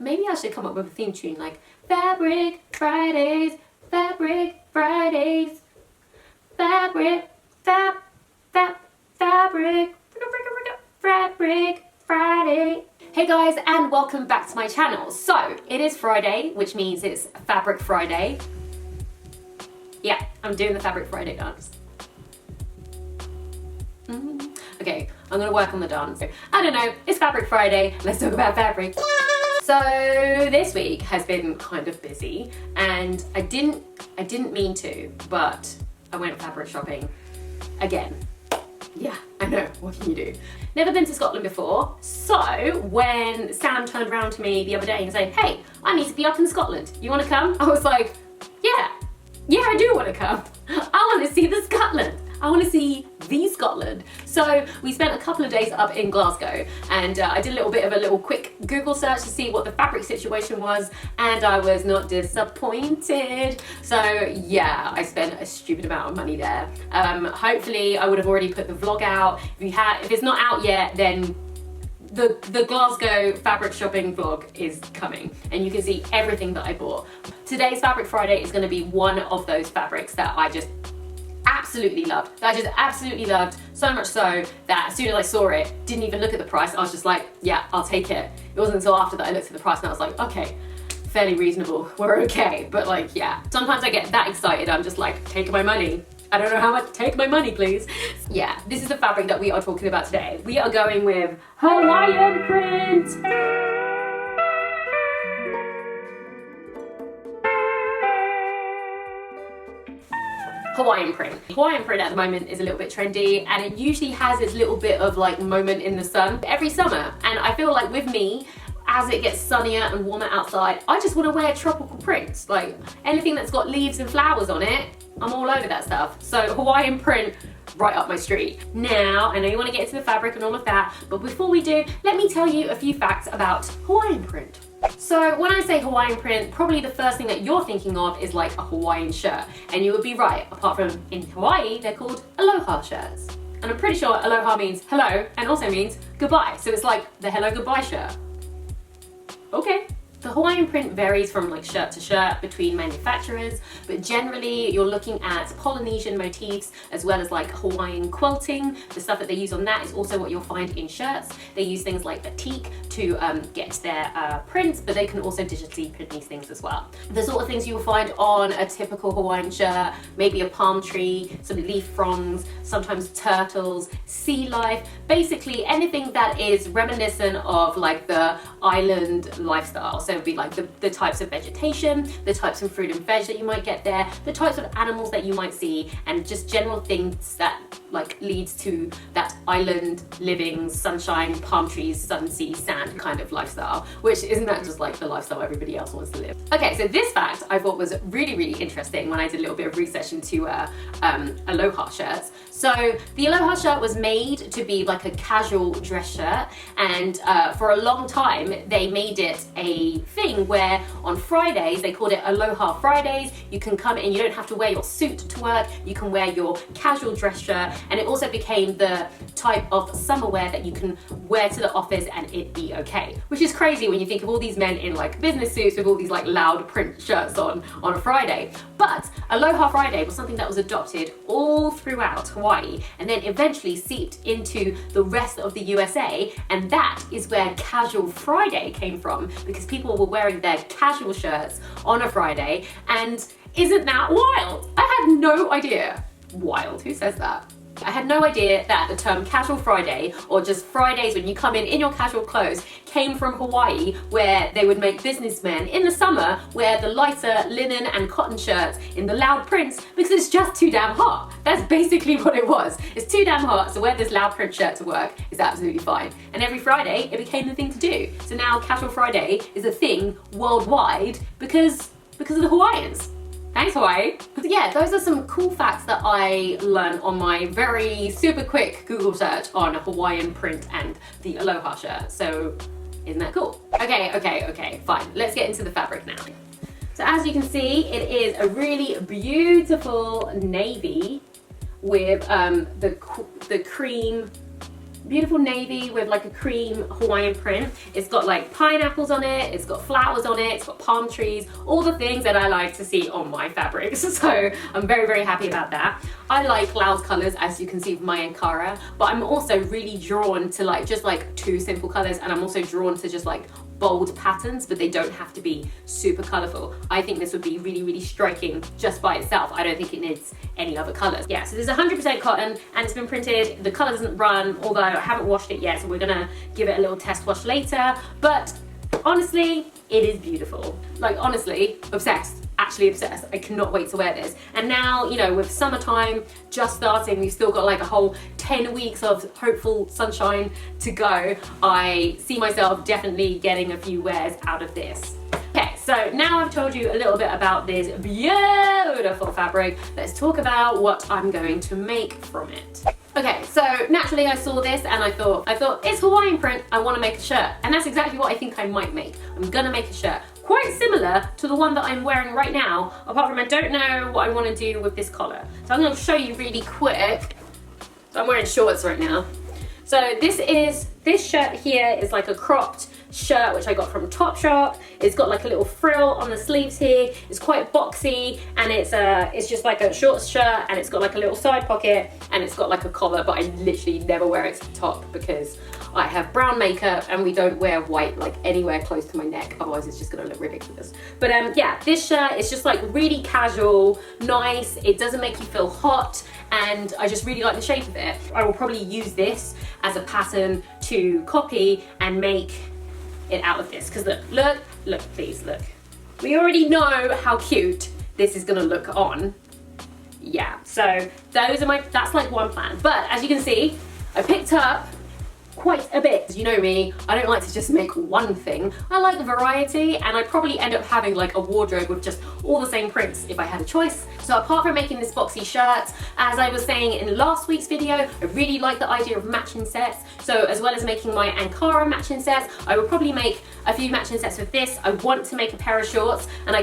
maybe I should come up with a theme tune like Fabric Fridays, Fabric Fridays, Fabric, Fabric Friday. Hey guys, and welcome back to my channel. So, it is Friday, which means it's Fabric Friday. Yeah, I'm doing the Fabric Friday dance. Okay, I'm gonna work on the dance. I don't know, it's Fabric Friday, let's talk about fabric. So this week has been kind of busy, and I didn't mean to, but I went fabric shopping again. Yeah, I know, what can you do? Never been to Scotland before, so when Sam turned around to me the other day and said, hey, I need to be up in Scotland, you wanna come? I was like, yeah, I do wanna come. I wanna see the Scotland. I want to see the Scotland. So we spent a couple of days up in Glasgow, and I did a little quick Google search to see what the fabric situation was, and I was not disappointed. So yeah, I spent a stupid amount of money there. Hopefully I would have already put the vlog out. If it's not out yet, then the Glasgow fabric shopping vlog is coming, and you can see everything that I bought. Today's Fabric Friday is going to be one of those fabrics that I just absolutely loved. So much so that as soon as I saw it, didn't even look at the price, I was just like, yeah, I'll take it. It wasn't until after that I looked at the price and I was like, okay, fairly reasonable, we're okay. But like, yeah, sometimes I get that excited, I'm just like, take my money. I don't know how much, take my money please. Yeah, this is the fabric that we are talking about today. We are going with Hawaiian print. Hawaiian print. Hawaiian print at the moment is a little bit trendy, and it usually has its little bit of like moment in the sun every summer. And I feel like with me, as it gets sunnier and warmer outside, I just want to wear tropical prints. Like anything that's got leaves and flowers on it, I'm all over that stuff. So Hawaiian print, right up my street. Now, I know you want to get into the fabric and all of that, but before we do, let me tell you a few facts about Hawaiian print. So when I say Hawaiian print, probably the first thing that you're thinking of is like a Hawaiian shirt. And you would be right, apart from in Hawaii, they're called aloha shirts. And I'm pretty sure aloha means hello and also means goodbye. So it's like the hello goodbye shirt. Okay. The Hawaiian print varies from like shirt to shirt between manufacturers, but generally you're looking at Polynesian motifs as well as like Hawaiian quilting. The stuff that they use on that is also what you'll find in shirts. They use things like batik to get their prints, but they can also digitally print these things as well. The sort of things you'll find on a typical Hawaiian shirt, maybe a palm tree, some leaf fronds, sometimes turtles, sea life, basically anything that is reminiscent of like the island lifestyle. So it would be like the types of vegetation, the types of fruit and veg that you might get there, the types of animals that you might see, and just general things that like leads to that island living, sunshine, palm trees, sun, sea, sand kind of lifestyle, which isn't that just like the lifestyle everybody else wants to live. Okay, so this fact I thought was really, really interesting when I did a little bit of research into aloha shirts. So the aloha shirt was made to be like a casual dress shirt, and for a long time they made it a thing where on Fridays, they called it Aloha Fridays, you can come in, you don't have to wear your suit to work, you can wear your casual dress shirt, and it also became the type of summer wear that you can wear to the office and it be okay. Which is crazy when you think of all these men in like business suits with all these like loud print shirts on a Friday. But Aloha Friday was something that was adopted all throughout Hawaii and then eventually seeped into the rest of the USA, and that is where Casual Friday came from, because people were wearing their casual shirts on a Friday. And isn't that wild? I had no idea. Wild, who says that? I had no idea that the term Casual Friday, or just Fridays when you come in your casual clothes, came from Hawaii, where they would make businessmen in the summer wear the lighter linen and cotton shirts in the loud prints because it's just too damn hot. That's basically what it was. It's too damn hot, so wear this loud print shirt to work is absolutely fine. And every Friday, it became the thing to do. So now Casual Friday is a thing worldwide because of the Hawaiians. Thanks, Hawaii. So yeah, those are some cool facts that I learned on my very super quick Google search on Hawaiian print and the aloha shirt. So isn't that cool? Okay, fine. Let's get into the fabric now. So as you can see, it is a really beautiful navy with the cream beautiful navy with like a cream Hawaiian print. It's got like pineapples on it, it's got flowers on it, it's got palm trees, all the things that I like to see on my fabrics. So I'm very, very happy about that. I like loud colors, as you can see from my Ankara, but I'm also really drawn to like just like 2 simple colors, and I'm also drawn to just like bold patterns, but they don't have to be super colorful. I think this would be really, really striking just by itself. I don't think it needs any other colors. Yeah, so this is 100% cotton and it's been printed. The color doesn't run, although I haven't washed it yet, so we're gonna give it a little test wash later. But honestly, it is beautiful. Like honestly, obsessed. Actually obsessed. I cannot wait to wear this. And now, you know, with summertime just starting, we've still got like a whole 10 weeks of hopeful sunshine to go. I see myself definitely getting a few wears out of this. Okay, so now I've told you a little bit about this beautiful fabric. Let's talk about what I'm going to make from it. Okay, so naturally I saw this and I thought it's Hawaiian print, I want to make a shirt. And that's exactly what I think I might make. I'm gonna make a shirt. Quite similar to the one that I'm wearing right now, apart from I don't know what I want to do with this collar. So I'm going to show you really quick. So I'm wearing shorts right now. So this shirt here is like a cropped shirt which I got from Topshop. It's got like a little frill on the sleeves here. It's quite boxy, and it's just like a short shirt, and it's got like a little side pocket, and it's got like a collar, but I literally never wear it to the top because I have brown makeup and we don't wear white like anywhere close to my neck, otherwise it's just gonna look ridiculous. But yeah, this shirt is just like really casual, nice, it doesn't make you feel hot, and I just really like the shape of it. I will probably use this as a pattern to copy and make it out of this, because look, please look. We already know how cute this is gonna look on. Yeah, so that's like one plan. But as you can see, I picked up quite a bit. You know me, I don't like to just make one thing. I like variety, and I'd probably end up having like a wardrobe with just all the same prints if I had a choice. So apart from making this boxy shirt, as I was saying in last week's video, I really like the idea of matching sets. So as well as making my Ankara matching sets, I will probably make a few matching sets with this. I want to make a pair of shorts, and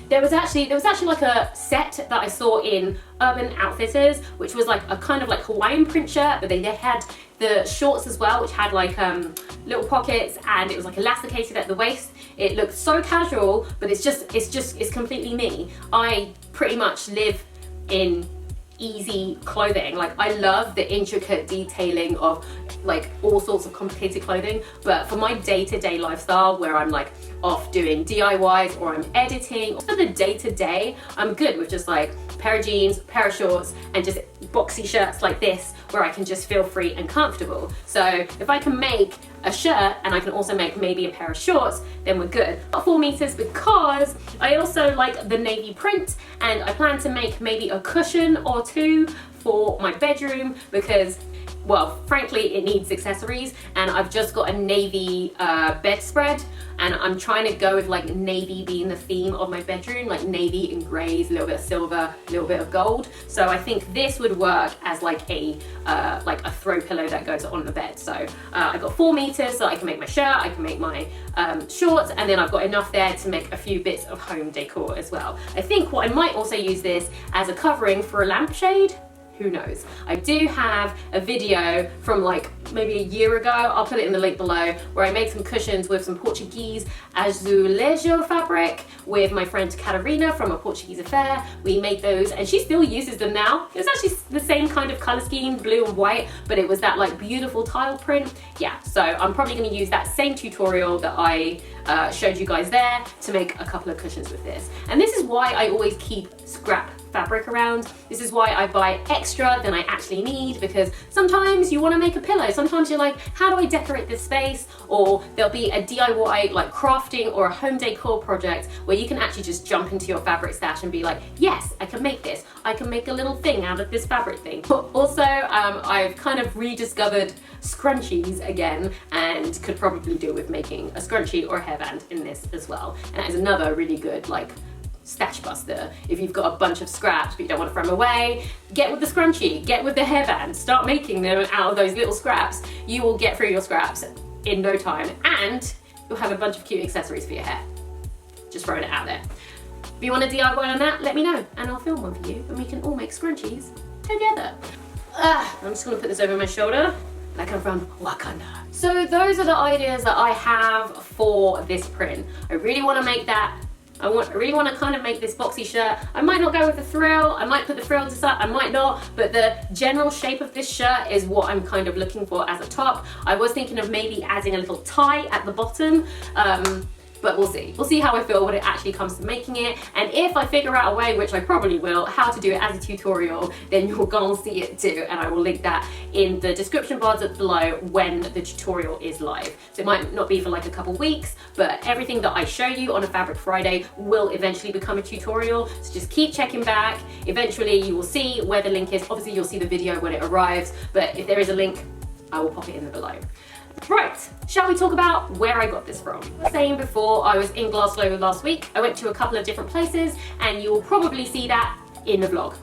there was actually like a set that I saw in Urban Outfitters, which was like a kind of like Hawaiian print shirt, but they had the shorts as well, which had like little pockets, and it was like elasticated at the waist. It looked so casual, but it's completely me. I pretty much live in easy clothing. Like I love the intricate detailing of like all sorts of complicated clothing, but for my day-to-day lifestyle where I'm like off doing DIYs or I'm editing, for the day-to-day, I'm good with just like a pair of jeans, pair of shorts, and just boxy shirts like this where I can just feel free and comfortable. So if I can make a shirt and I can also make maybe a pair of shorts, then we're good. About 4 meters, because I also like the navy print, and I plan to make maybe a cushion or 2 for my bedroom, because well, frankly, it needs accessories, and I've just got a navy bedspread, and I'm trying to go with like navy being the theme of my bedroom, like navy and grays, a little bit of silver, a little bit of gold. So I think this would work as like a throw pillow that goes on the bed. So I've got 4 meters, so I can make my shirt, I can make my shorts, and then I've got enough there to make a few bits of home decor as well. I think what I might also use this as a covering for a lampshade. Who knows? I do have a video from like maybe a year ago, I'll put it in the link below, where I made some cushions with some Portuguese azulejo fabric with my friend Catarina from A Portuguese Affair. We made those, and she still uses them now. It was actually the same kind of color scheme, blue and white, but it was that like beautiful tile print. Yeah, so I'm probably gonna use that same tutorial that I showed you guys there to make a couple of cushions with this. And this is why I always keep scrap fabric around. This is why I buy extra than I actually need, because sometimes you want to make a pillow, sometimes you're like, how do I decorate this space? Or there'll be a DIY like crafting or a home decor project where you can actually just jump into your fabric stash and be like, yes, I can make this, I can make a little thing out of this fabric thing. Also, I've kind of rediscovered scrunchies again, and could probably do with making a scrunchie or a hairband in this as well. And that is another really good like stash buster. If you've got a bunch of scraps but you don't want to throw them away, get with the scrunchie, get with the hairband, start making them out of those little scraps. You will get through your scraps in no time, and you'll have a bunch of cute accessories for your hair. Just throwing it out there. If you want a DIY on that, let me know and I'll film one for you, and we can all make scrunchies together. I'm just gonna put this over my shoulder like I'm from Wakanda. So those are the ideas that I have for this print. I really want to make that. I really want to kind of make this boxy shirt. I might not go with the frill, I might put the frill to side, I might not, but the general shape of this shirt is what I'm kind of looking for as a top. I was thinking of maybe adding a little tie at the bottom, but we'll see. We'll see how I feel when it actually comes to making it. And if I figure out a way, which I probably will, how to do it as a tutorial, then you're gonna see it too. And I will link that in the description bars below when the tutorial is live. So it might not be for like a couple weeks, but everything that I show you on a Fabric Friday will eventually become a tutorial. So just keep checking back. Eventually you will see where the link is. Obviously you'll see the video when it arrives, but if there is a link, I will pop it in below. Right, shall we talk about where I got this from? Saying before, I was in Glasgow last week. I went to a couple of different places and you will probably see that in the vlog,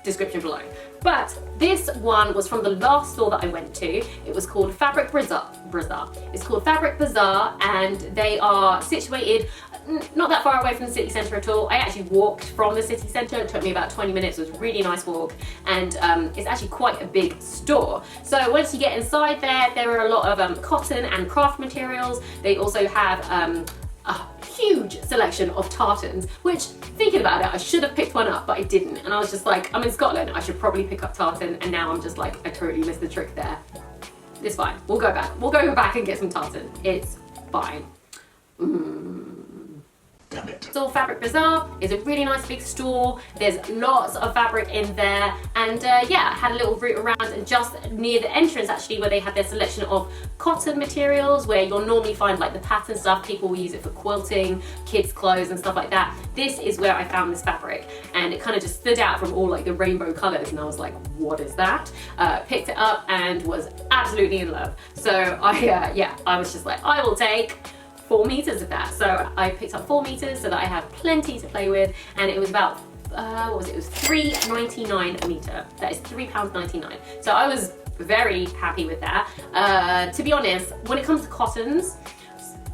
description below. But this one was from the last store that I went to. It was called Fabric BAZAAR. It's called Fabric BAZAAR and they are situated not that far away from the city centre at all. I actually walked from the city centre. It took me about 20 minutes. It was a really nice walk and it's actually quite a big store. So once you get inside there are a lot of cotton and craft materials. They also have a huge selection of tartans, which, thinking about it, I should have picked one up, but I didn't. And I was just like, I'm in Scotland, I should probably pick up tartan, and now I'm just like, I totally missed the trick there. It's fine, we'll go back. We'll go back and get some tartan. It's fine. Damn it. So Fabric BAZAAR is a really nice big store. There's lots of fabric in there, and yeah, I had a little route around and just near the entrance actually, where they have their selection of cotton materials, where you'll normally find like the pattern stuff. People will use it for quilting, kids' clothes and stuff like that. This is where I found this fabric, and it kind of just stood out from all like the rainbow colors, and I was like, what is that? Picked it up and was absolutely in love. So I was just like, I will take 4 meters of that. So I picked up 4 meters so that I have plenty to play with, and it was about what was it? It was £3.99 a meter. That is £3.99. So I was very happy with that. To be honest, when it comes to cottons,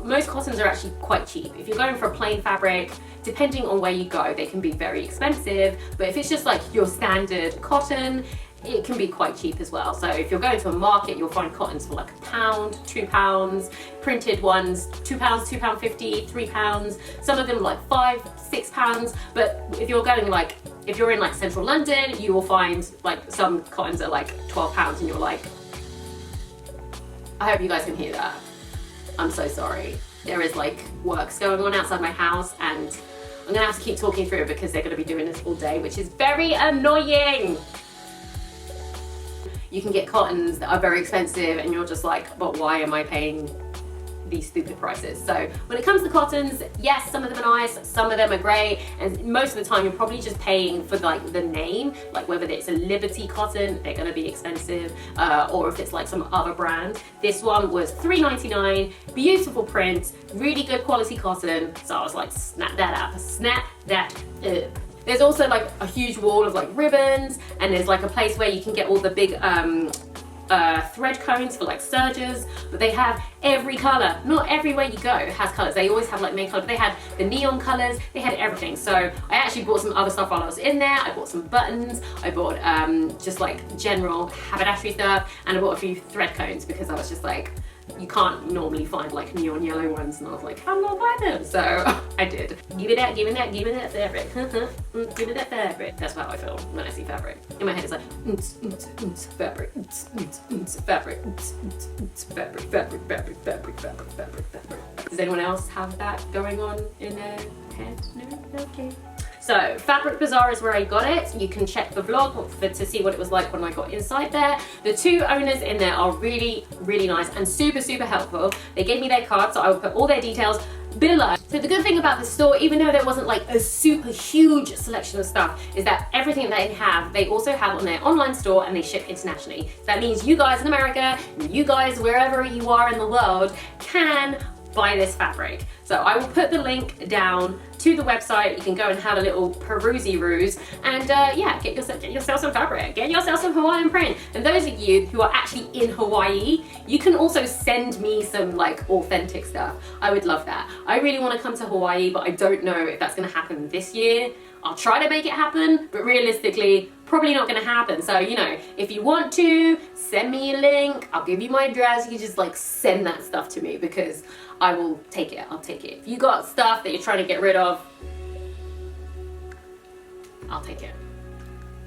most cottons are actually quite cheap. If you're going for a plain fabric, depending on where you go, they can be very expensive. But if it's just like your standard cotton, it can be quite cheap as well. So if you're going to a market, you'll find cottons for like £1, £2, printed ones, £2, £2.50, £3. Some of them like £5, £6. But if you're going like, if you're in like central London, you will find like some cottons are like £12 and you're like, I hope you guys can hear that. I'm so sorry. There is like works going on outside my house and I'm gonna have to keep talking through it because they're gonna be doing this all day, which is very annoying. You can get cottons that are very expensive and you're just like, but why am I paying these stupid prices? So when it comes to cottons, yes, some of them are nice, some of them are great, and most of the time you're probably just paying for like the name, like whether it's a Liberty cotton, they're gonna be expensive, or if it's like some other brand. This one was $3.99, beautiful print, really good quality cotton, so I was like, snap that up, snap that up. There's also like a huge wall of like ribbons, and there's like a place where you can get all the big thread cones for like serges, but they have every color. Not everywhere you go has colors. They always have like main color, but they had the neon colors, they had everything. So I actually bought some other stuff while I was in there. I bought some buttons, I bought just like general haberdashery stuff, and I bought a few thread cones because I was just like, you can't normally find like neon yellow ones, and I was like, I'm gonna buy them. So I did. Give me that, give me that, give me that fabric. Give me that fabric. That's how I feel when I see fabric. In my head it's like, fabric, fabric, fabric, fabric, fabric, fabric, fabric, fabric, fabric. Does anyone else have that going on in their head? No? Okay. So Fabric BAZAAR is where I got it. You can check the vlog to see what it was like when I got inside there. The two owners in there are really, really nice and super, super helpful. They gave me their card, so I will put all their details below. So the good thing about the store, even though there wasn't like a super huge selection of stuff, is that everything that they have, they also have on their online store, and they ship internationally. So that means you guys in America, you guys wherever you are in the world, can buy this fabric. So I will put the link down to the website. You can go and have a little perusey-ruse and yeah, get yourself some fabric. Get yourself some Hawaiian print. And those of you who are actually in Hawaii, you can also send me some like authentic stuff. I would love that. I really want to come to Hawaii, but I don't know if that's going to happen this year. I'll try to make it happen, but realistically, probably not gonna happen. So, you know, if you want to, send me a link, I'll give you my address, you can just like send that stuff to me because I will take it, I'll take it. If you got stuff that you're trying to get rid of, I'll take it.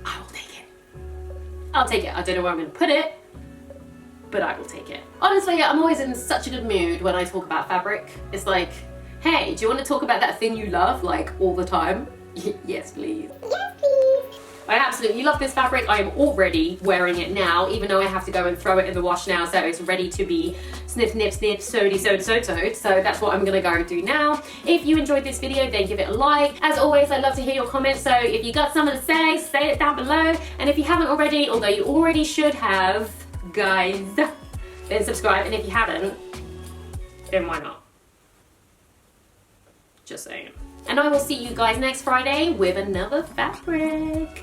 I will take it. I'll take it. I don't know where I'm gonna put it, but I will take it. Honestly, I'm always in such a good mood when I talk about fabric. It's like, hey, do you want to talk about that thing you love like all the time? Yes, please. Yes, please. I absolutely love this fabric. I am already wearing it now, even though I have to go and throw it in the wash now, so it's ready to be snip, snip, snip, sewed. So that's what I'm gonna go and do now. If you enjoyed this video, then give it a like. As always, I love to hear your comments, so if you got something to say it down below. And if you haven't already, although you already should have, guys, then subscribe. And if you haven't, then why not? Just saying. And I will see you guys next Friday with another fabric.